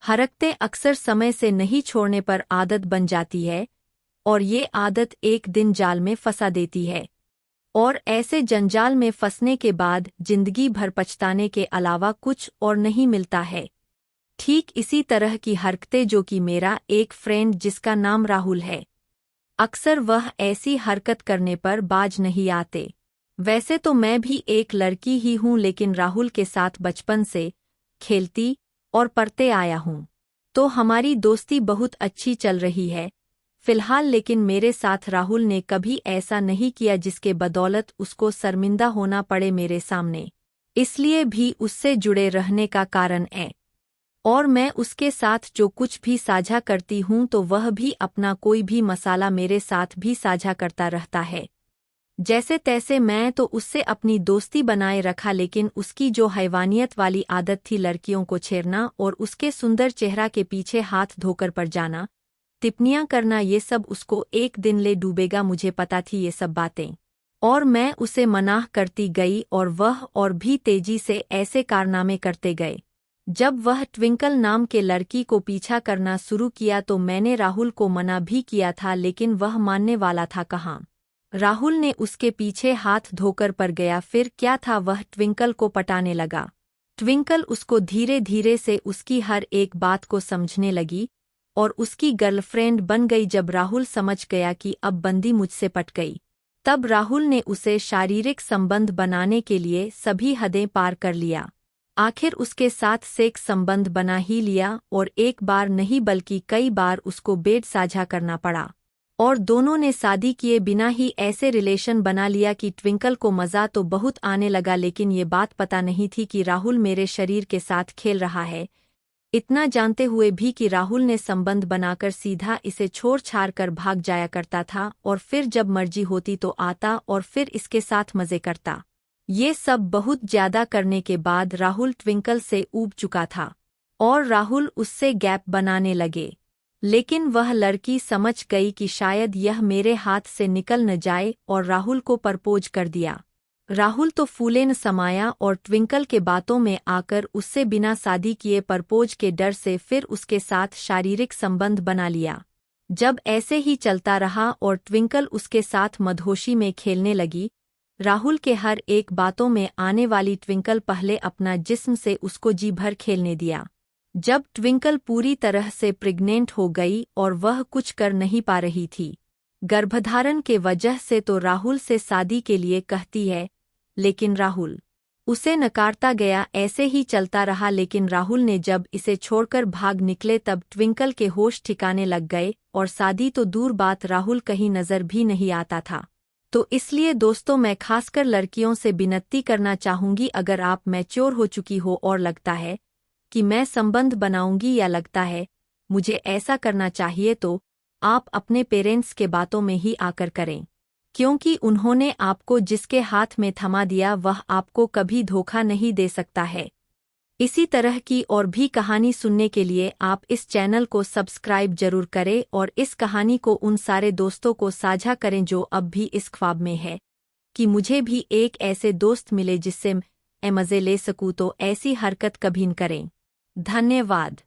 हरकतें अक्सर समय से नहीं छोड़ने पर आदत बन जाती है और ये आदत एक दिन जाल में फंसा देती है और ऐसे जंजाल में फंसने के बाद जिंदगी भर पछताने के अलावा कुछ और नहीं मिलता है। ठीक इसी तरह की हरकतें जो कि मेरा एक फ्रेंड जिसका नाम राहुल है, अक्सर वह ऐसी हरकत करने पर बाज नहीं आते। वैसे तो मैं भी एक लड़की ही हूँ, लेकिन राहुल के साथ बचपन से खेलती और पढ़ते आया हूँ, तो हमारी दोस्ती बहुत अच्छी चल रही है फिलहाल। लेकिन मेरे साथ राहुल ने कभी ऐसा नहीं किया जिसके बदौलत उसको शर्मिंदा होना पड़े मेरे सामने, इसलिए भी उससे जुड़े रहने का कारण है। और मैं उसके साथ जो कुछ भी साझा करती हूँ तो वह भी अपना कोई भी मसाला मेरे साथ भी साझा करता रहता है। जैसे तैसे मैं तो उससे अपनी दोस्ती बनाए रखा, लेकिन उसकी जो हैवानियत वाली आदत थी लड़कियों को छेड़ना और उसके सुंदर चेहरा के पीछे हाथ धोकर पड़ जाना, टिप्पणियां करना, ये सब उसको एक दिन ले डूबेगा। मुझे पता थी ये सब बातें, और मैं उसे मनाह करती गई और वह और भी तेजी से ऐसे कारनामे करते गए। जब वह ट्विंकल नाम के लड़की को पीछा करना शुरू किया तो मैंने राहुल को मना भी किया था, लेकिन वह मानने वाला था कहाँ। राहुल ने उसके पीछे हाथ धोकर पड़ गया। फिर क्या था, वह ट्विंकल को पटाने लगा। ट्विंकल उसको धीरे धीरे से उसकी हर एक बात को समझने लगी और उसकी गर्लफ्रेंड बन गई। जब राहुल समझ गया कि अब बंदी मुझसे पट गई, तब राहुल ने उसे शारीरिक संबंध बनाने के लिए सभी हदें पार कर लिया। आखिर उसके साथ सेक्स संबंध बना ही लिया, और एक बार नहीं बल्कि कई बार उसको बेड साझा करना पड़ा, और दोनों ने शादी किए बिना ही ऐसे रिलेशन बना लिया कि ट्विंकल को मज़ा तो बहुत आने लगा, लेकिन ये बात पता नहीं थी कि राहुल मेरे शरीर के साथ खेल रहा है। इतना जानते हुए भी कि राहुल ने संबंध बनाकर सीधा इसे छोड़ छाड़ कर भाग जाया करता था, और फिर जब मर्जी होती तो आता और फिर इसके साथ मज़े करता। ये सब बहुत ज्यादा करने के बाद राहुल ट्विंकल से ऊब चुका था और राहुल उससे गैप बनाने लगे। लेकिन वह लड़की समझ गई कि शायद यह मेरे हाथ से निकल न जाए और राहुल को प्रपोज कर दिया। राहुल तो फूले न समाया और ट्विंकल के बातों में आकर उससे बिना शादी किए प्रपोज के डर से फिर उसके साथ शारीरिक संबंध बना लिया। जब ऐसे ही चलता रहा और ट्विंकल उसके साथ मदहोशी में खेलने लगी, राहुल के हर एक बातों में आने वाली ट्विंकल पहले अपना जिस्म से उसको जी भर खेलने दिया। जब ट्विंकल पूरी तरह से प्रेग्नेंट हो गई और वह कुछ कर नहीं पा रही थी गर्भधारण के वजह से, तो राहुल से शादी के लिए कहती है, लेकिन राहुल उसे नकारता गया। ऐसे ही चलता रहा, लेकिन राहुल ने जब इसे छोड़कर भाग निकले तब ट्विंकल के होश ठिकाने लग गए और शादी तो दूर बात राहुल कहीं नजर भी नहीं आता था। तो इसलिए दोस्तों, मैं खासकर लड़कियों से विनती करना चाहूंगी, अगर आप मैच्योर हो चुकी हो और लगता है कि मैं संबंध बनाऊंगी या लगता है मुझे ऐसा करना चाहिए, तो आप अपने पेरेंट्स के बातों में ही आकर करें, क्योंकि उन्होंने आपको जिसके हाथ में थमा दिया वह आपको कभी धोखा नहीं दे सकता है। इसी तरह की और भी कहानी सुनने के लिए आप इस चैनल को सब्सक्राइब जरूर करें और इस कहानी को उन सारे दोस्तों को साझा करें जो अब भी इस ख्वाब में है कि मुझे भी एक ऐसे दोस्त मिले जिससे मैं मज़े ले सकूं, तो ऐसी हरकत कभी न करें। धन्यवाद।